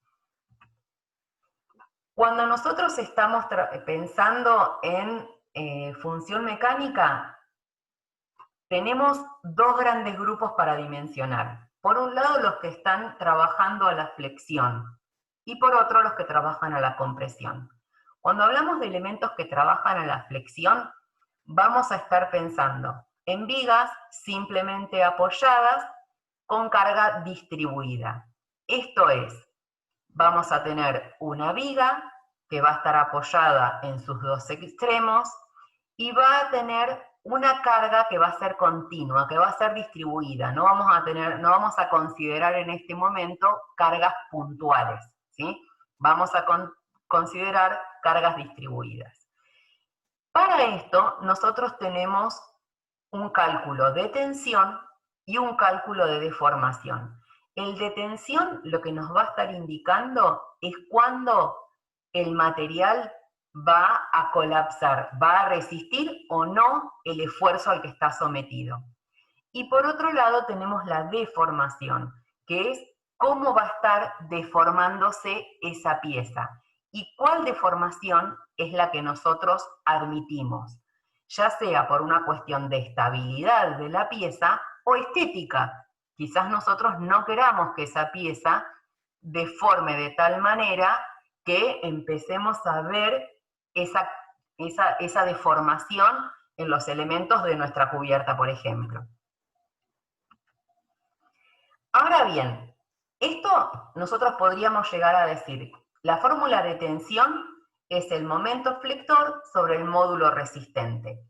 Cuando nosotros estamos pensando en función mecánica, tenemos dos grandes grupos para dimensionar. Por un lado, los que están trabajando a la flexión, y por otro, los que trabajan a la compresión. Cuando hablamos de elementos que trabajan a la flexión, vamos a estar pensando en vigas simplemente apoyadas con carga distribuida. Esto es, vamos a tener una viga que va a estar apoyada en sus dos extremos y va a tener una carga que va a ser continua, que va a ser distribuida. No vamos a considerar en este momento cargas puntuales, ¿sí? Vamos a considerar cargas distribuidas. Para esto, nosotros tenemos un cálculo de tensión y un cálculo de deformación. El de tensión lo que nos va a estar indicando es cuándo el material va a colapsar, va a resistir o no el esfuerzo al que está sometido. Y por otro lado tenemos la deformación, que es cómo va a estar deformándose esa pieza. ¿Y cuál deformación es la que nosotros admitimos? Ya sea por una cuestión de estabilidad de la pieza o estética. Quizás nosotros no queramos que esa pieza deforme de tal manera que empecemos a ver esa deformación en los elementos de nuestra cubierta, por ejemplo. Ahora bien, esto nosotros podríamos llegar a decir, la fórmula de tensión es el momento flector sobre el módulo resistente.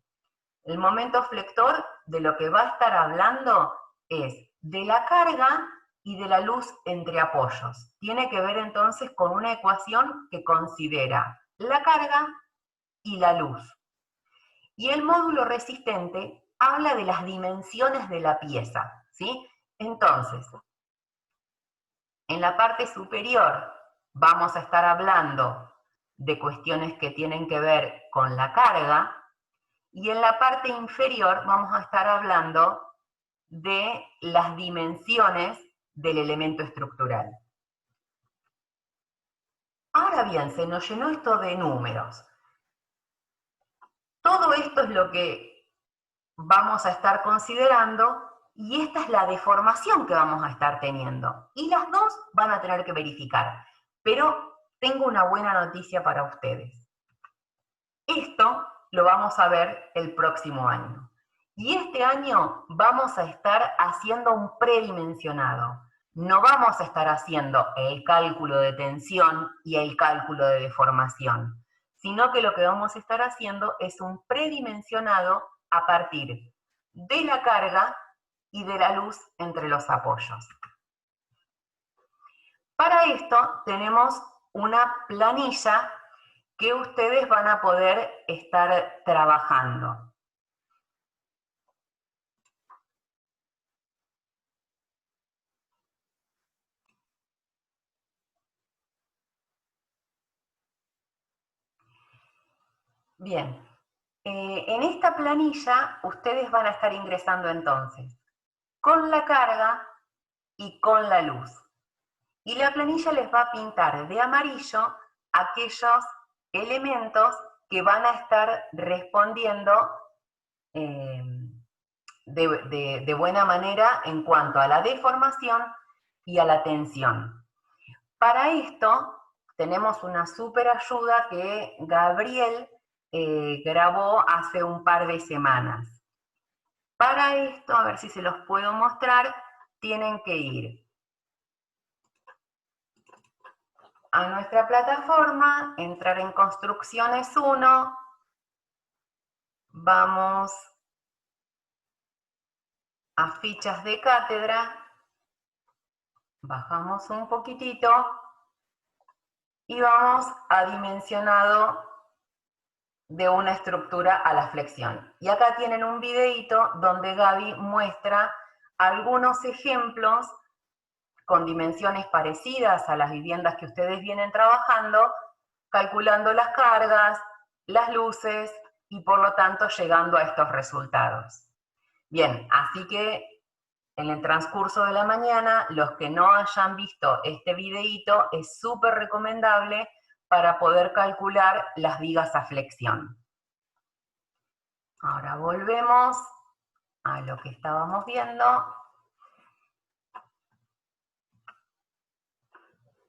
El momento flector de lo que va a estar hablando es de la carga y de la luz entre apoyos. Tiene que ver entonces con una ecuación que considera la carga y la luz. Y el módulo resistente habla de las dimensiones de la pieza, ¿sí? Entonces, en la parte superior vamos a estar hablando de cuestiones que tienen que ver con la carga, y en la parte inferior vamos a estar hablando de las dimensiones del elemento estructural. Ahora bien, se nos llenó esto de números. Todo esto es lo que vamos a estar considerando y esta es la deformación que vamos a estar teniendo. Y las dos van a tener que verificar. Pero tengo una buena noticia para ustedes. Esto lo vamos a ver el próximo año. Y este año vamos a estar haciendo un predimensionado. No vamos a estar haciendo el cálculo de tensión y el cálculo de deformación, sino que lo que vamos a estar haciendo es un predimensionado a partir de la carga y de la luz entre los apoyos. Para esto tenemos una planilla que ustedes van a poder estar trabajando. Bien, en esta planilla ustedes van a estar ingresando entonces con la carga y con la luz. Y la planilla les va a pintar de amarillo aquellos elementos que van a estar respondiendo de buena manera en cuanto a la deformación y a la tensión. Para esto tenemos una súper ayuda que Gabriel grabó hace un par de semanas. Para esto, a ver si se los puedo mostrar, tienen que ir a nuestra plataforma, entrar en Construcciones 1, vamos a Fichas de Cátedra, bajamos un poquitito y vamos a Dimensionado de una estructura a la flexión. Y acá tienen un videito donde Gaby muestra algunos ejemplos con dimensiones parecidas a las viviendas que ustedes vienen trabajando, calculando las cargas, las luces y por lo tanto llegando a estos resultados. Bien, así que en el transcurso de la mañana, los que no hayan visto este videito, es súper recomendable para poder calcular las vigas a flexión. Ahora volvemos a lo que estábamos viendo.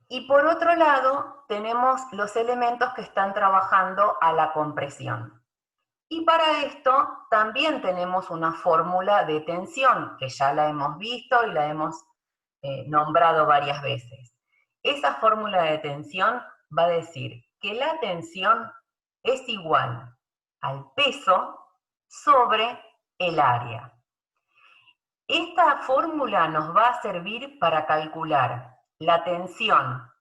Y por otro lado, tenemos los elementos que están trabajando a la compresión. Y para esto también tenemos una fórmula de tensión, que ya la hemos visto y la hemos nombrado varias veces. Esa fórmula de tensión va a decir que la tensión es igual al peso sobre el área. Esta fórmula nos va a servir para calcular la tensión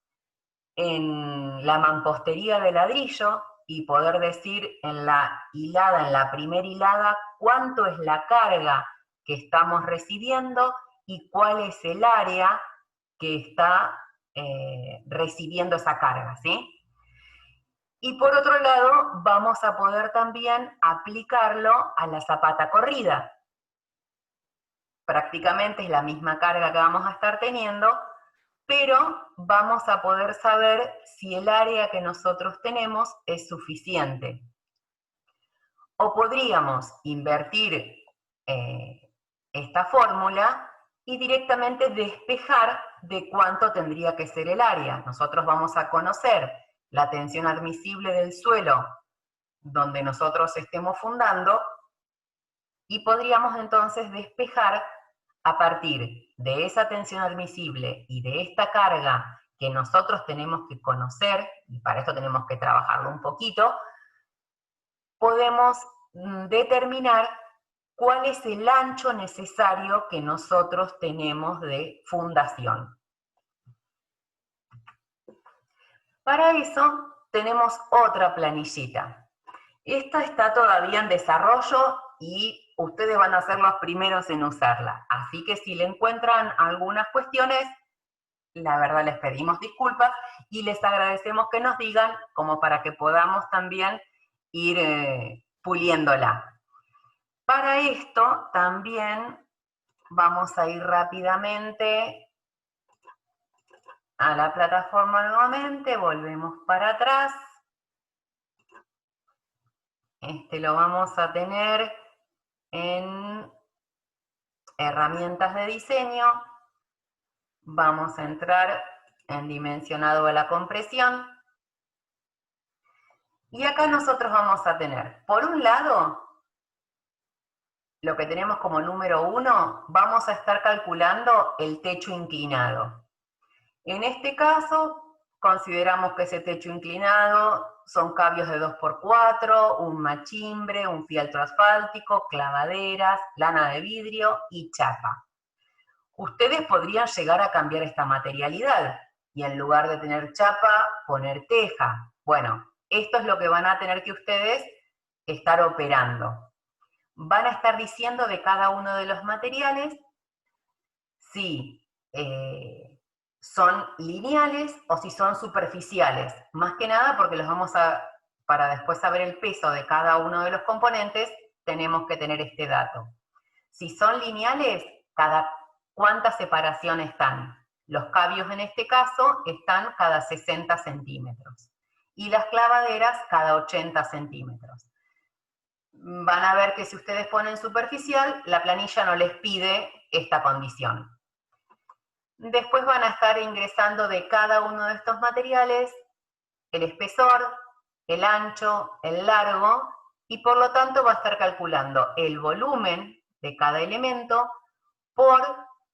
en la mampostería de ladrillo y poder decir en la hilada, en la primera hilada, cuánto es la carga que estamos recibiendo y cuál es el área que está recibiendo esa carga, ¿sí? Y por otro lado, vamos a poder también aplicarlo a la zapata corrida. Prácticamente es la misma carga que vamos a estar teniendo, pero vamos a poder saber si el área que nosotros tenemos es suficiente. O podríamos invertir esta fórmula y directamente despejar de cuánto tendría que ser el área. Nosotros vamos a conocer la tensión admisible del suelo donde nosotros estemos fundando y podríamos entonces despejar a partir de esa tensión admisible y de esta carga que nosotros tenemos que conocer, y para esto tenemos que trabajarlo un poquito, podemos determinar cuál es el ancho necesario que nosotros tenemos de fundación. Para eso tenemos otra planillita. Esta está todavía en desarrollo y ustedes van a ser los primeros en usarla. Así que si le encuentran algunas cuestiones, la verdad les pedimos disculpas y les agradecemos que nos digan como para que podamos también ir puliéndola. Para esto también vamos a ir rápidamente a la plataforma nuevamente, volvemos para atrás. Lo vamos a tener en herramientas de diseño. Vamos a entrar en dimensionado de la compresión. Y acá nosotros vamos a tener, por un lado, lo que tenemos como número 1, vamos a estar calculando el techo inclinado. En este caso, consideramos que ese techo inclinado son cabios de 2x4, un machimbre, un fieltro asfáltico, clavaderas, lana de vidrio y chapa. Ustedes podrían llegar a cambiar esta materialidad y en lugar de tener chapa, poner teja. Bueno, esto es lo que van a tener que ustedes estar operando. Van a estar diciendo de cada uno de los materiales si son lineales o si son superficiales. Más que nada porque los vamos para después saber el peso de cada uno de los componentes, tenemos que tener este dato. Si son lineales, ¿cuánta separación están? Los cabios en este caso están cada 60 centímetros y las clavaderas cada 80 centímetros. Van a ver que si ustedes ponen superficial, la planilla no les pide esta condición. Después van a estar ingresando de cada uno de estos materiales el espesor, el ancho, el largo, y por lo tanto va a estar calculando el volumen de cada elemento por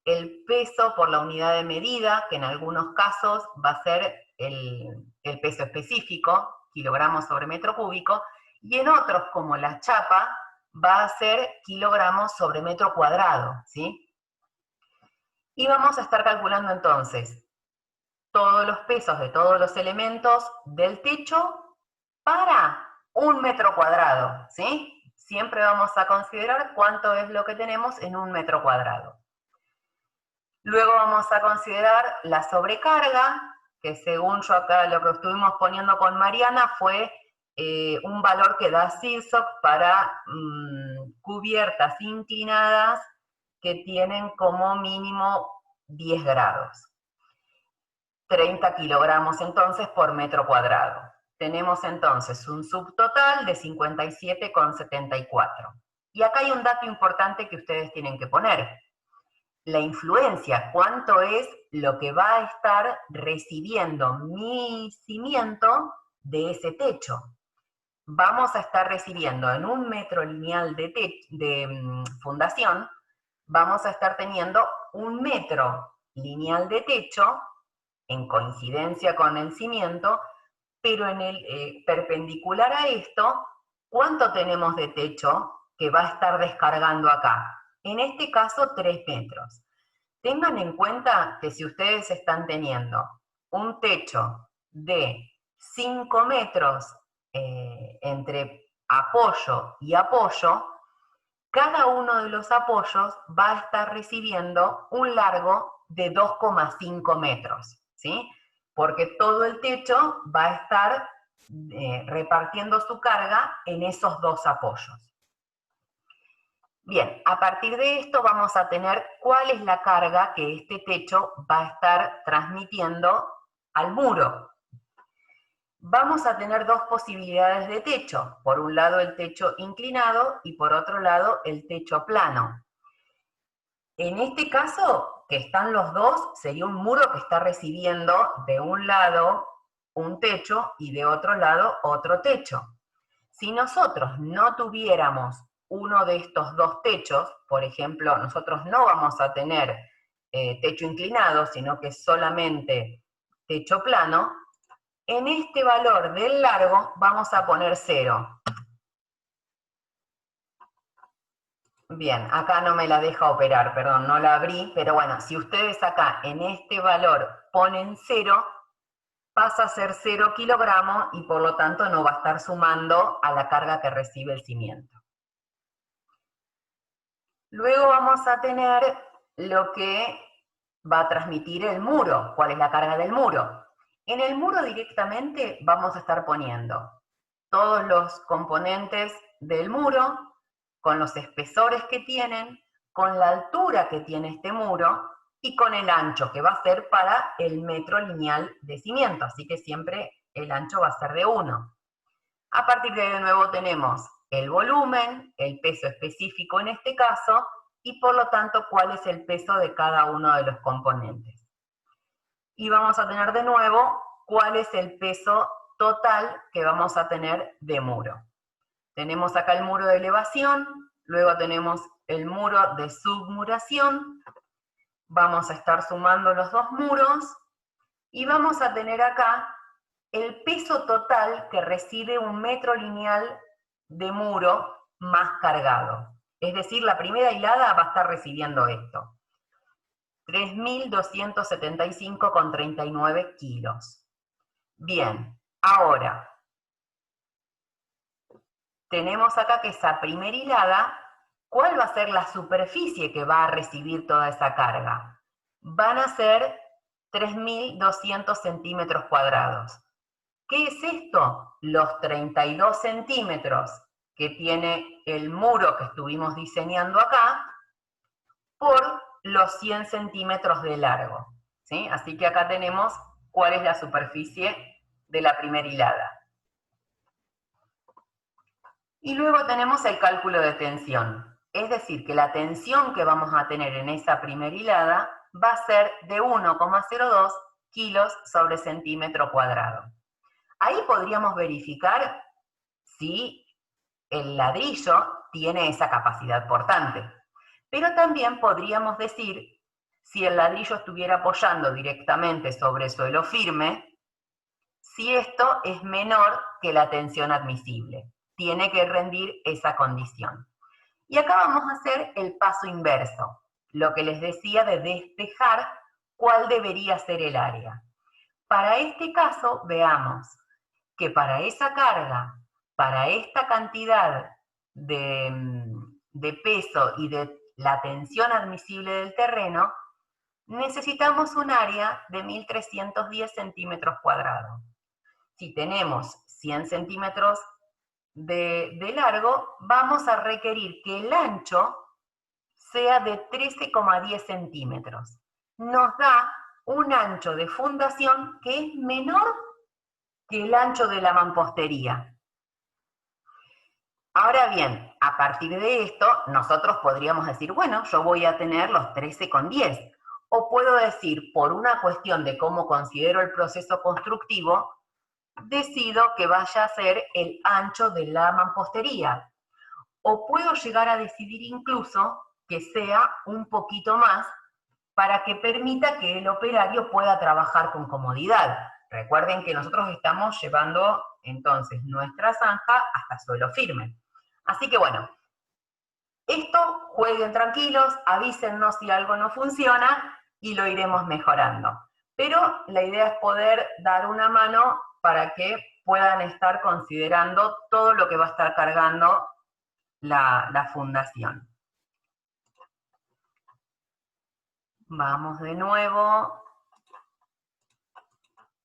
el peso por la unidad de medida, que en algunos casos va a ser el peso específico, kilogramos sobre metro cúbico, y en otros, como la chapa, va a ser kilogramos sobre metro cuadrado, ¿sí? Y vamos a estar calculando entonces todos los pesos de todos los elementos del techo para 1 metro cuadrado, ¿sí? Siempre vamos a considerar cuánto es lo que tenemos en 1 metro cuadrado. Luego vamos a considerar la sobrecarga, que según yo acá lo que estuvimos poniendo con Mariana fue un valor que da SIRSOC para cubiertas inclinadas que tienen como mínimo 10 grados. 30 kilogramos entonces por metro cuadrado. Tenemos entonces un subtotal de 57,74. Y acá hay un dato importante que ustedes tienen que poner. La influencia, cuánto es lo que va a estar recibiendo mi cimiento de ese techo. Vamos a estar recibiendo en un metro lineal de fundación, vamos a estar teniendo un metro lineal de techo, en coincidencia con el cimiento, pero en el perpendicular a esto, ¿cuánto tenemos de techo que va a estar descargando acá? En este caso, 3 metros. Tengan en cuenta que si ustedes están teniendo un techo de 5 metros entre apoyo y apoyo, cada uno de los apoyos va a estar recibiendo un largo de 2,5 metros, ¿sí? Porque todo el techo va a estar repartiendo su carga en esos dos apoyos. Bien, a partir de esto vamos a tener cuál es la carga que este techo va a estar transmitiendo al muro. Vamos a tener dos posibilidades de techo. Por un lado el techo inclinado y por otro lado el techo plano. En este caso, que están los dos, sería un muro que está recibiendo de un lado un techo y de otro lado otro techo. Si nosotros no tuviéramos uno de estos dos techos, por ejemplo, nosotros no vamos a tener techo inclinado, sino que solamente techo plano, en este valor del largo vamos a poner 0. Bien, acá no me la deja operar, perdón, no la abrí, pero bueno, si ustedes acá en este valor ponen 0, pasa a ser 0 kilogramos y por lo tanto no va a estar sumando a la carga que recibe el cimiento. Luego vamos a tener lo que va a transmitir el muro, cuál es la carga del muro. En el muro directamente vamos a estar poniendo todos los componentes del muro, con los espesores que tienen, con la altura que tiene este muro y con el ancho que va a ser para el metro lineal de cimiento, así que siempre el ancho va a ser de 1. A partir de nuevo tenemos el volumen, el peso específico en este caso, y por lo tanto cuál es el peso de cada uno de los componentes. Y vamos a tener de nuevo cuál es el peso total que vamos a tener de muro. Tenemos acá el muro de elevación, luego tenemos el muro de submuración, vamos a estar sumando los dos muros, y vamos a tener acá el peso total que recibe un metro lineal de muro más cargado. Es decir, la primera hilada va a estar recibiendo esto. 3.275,39 kilos. Bien, ahora, tenemos acá que esa primera hilada, ¿cuál va a ser la superficie que va a recibir toda esa carga? Van a ser 3.200 centímetros cuadrados. ¿Qué es esto? Los 32 centímetros que tiene el muro que estuvimos diseñando acá por los 100 centímetros de largo, ¿sí? Así que acá tenemos cuál es la superficie de la primera hilada. Y luego tenemos el cálculo de tensión, es decir, que la tensión que vamos a tener en esa primera hilada va a ser de 1,02 kilos sobre centímetro cuadrado. Ahí podríamos verificar si el ladrillo tiene esa capacidad portante. Pero también podríamos decir, si el ladrillo estuviera apoyando directamente sobre suelo firme, si esto es menor que la tensión admisible. Tiene que rendir esa condición. Y acá vamos a hacer el paso inverso, lo que les decía de despejar cuál debería ser el área. Para este caso, veamos que para esa carga, para esta cantidad de peso y de la tensión admisible del terreno, necesitamos un área de 1.310 centímetros cuadrados. Si tenemos 100 centímetros de largo, vamos a requerir que el ancho sea de 13,10 centímetros. Nos da un ancho de fundación que es menor que el ancho de la mampostería. Ahora bien, a partir de esto, nosotros podríamos decir, bueno, yo voy a tener los 13,10. O puedo decir, por una cuestión de cómo considero el proceso constructivo, decido que vaya a ser el ancho de la mampostería. O puedo llegar a decidir incluso que sea un poquito más para que permita que el operario pueda trabajar con comodidad. Recuerden que nosotros estamos llevando entonces nuestra zanja hasta suelo firme. Así que bueno, esto jueguen tranquilos, avísennos si algo no funciona y lo iremos mejorando. Pero la idea es poder dar una mano para que puedan estar considerando todo lo que va a estar cargando la fundación. Vamos de nuevo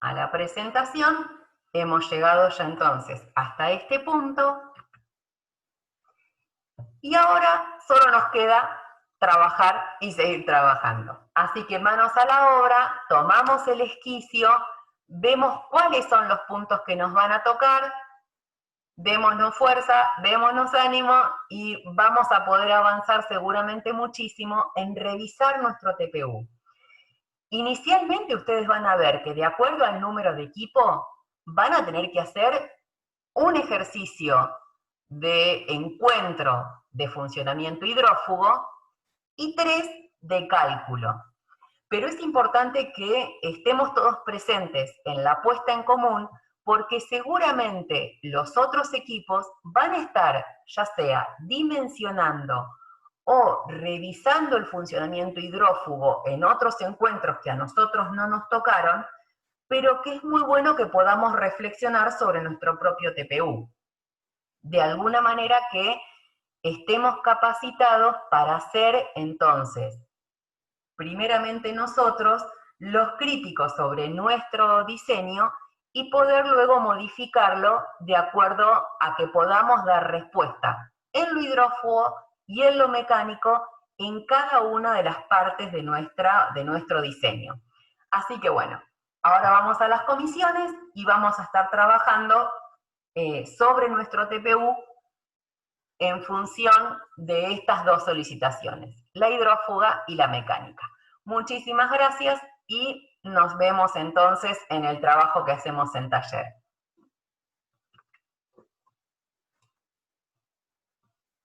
a la presentación. Hemos llegado ya entonces hasta este punto. Y ahora solo nos queda trabajar y seguir trabajando. Así que manos a la obra, tomamos el esquicio, vemos cuáles son los puntos que nos van a tocar, démonos fuerza, démonos ánimo y vamos a poder avanzar seguramente muchísimo en revisar nuestro TPU. Inicialmente ustedes van a ver que de acuerdo al número de equipo, van a tener que hacer un ejercicio de encuentro de funcionamiento hidrófugo y 3 de cálculo. Pero es importante que estemos todos presentes en la puesta en común porque seguramente los otros equipos van a estar ya sea dimensionando o revisando el funcionamiento hidrófugo en otros encuentros que a nosotros no nos tocaron, pero que es muy bueno que podamos reflexionar sobre nuestro propio TPU. De alguna manera que estemos capacitados para ser entonces, primeramente nosotros, los críticos sobre nuestro diseño y poder luego modificarlo de acuerdo a que podamos dar respuesta en lo hidrófugo y en lo mecánico en cada una de las partes de nuestro diseño. Así que bueno, ahora vamos a las comisiones y vamos a estar trabajando sobre nuestro TPU en función de estas dos solicitaciones, la hidrófuga y la mecánica. Muchísimas gracias y nos vemos entonces en el trabajo que hacemos en taller.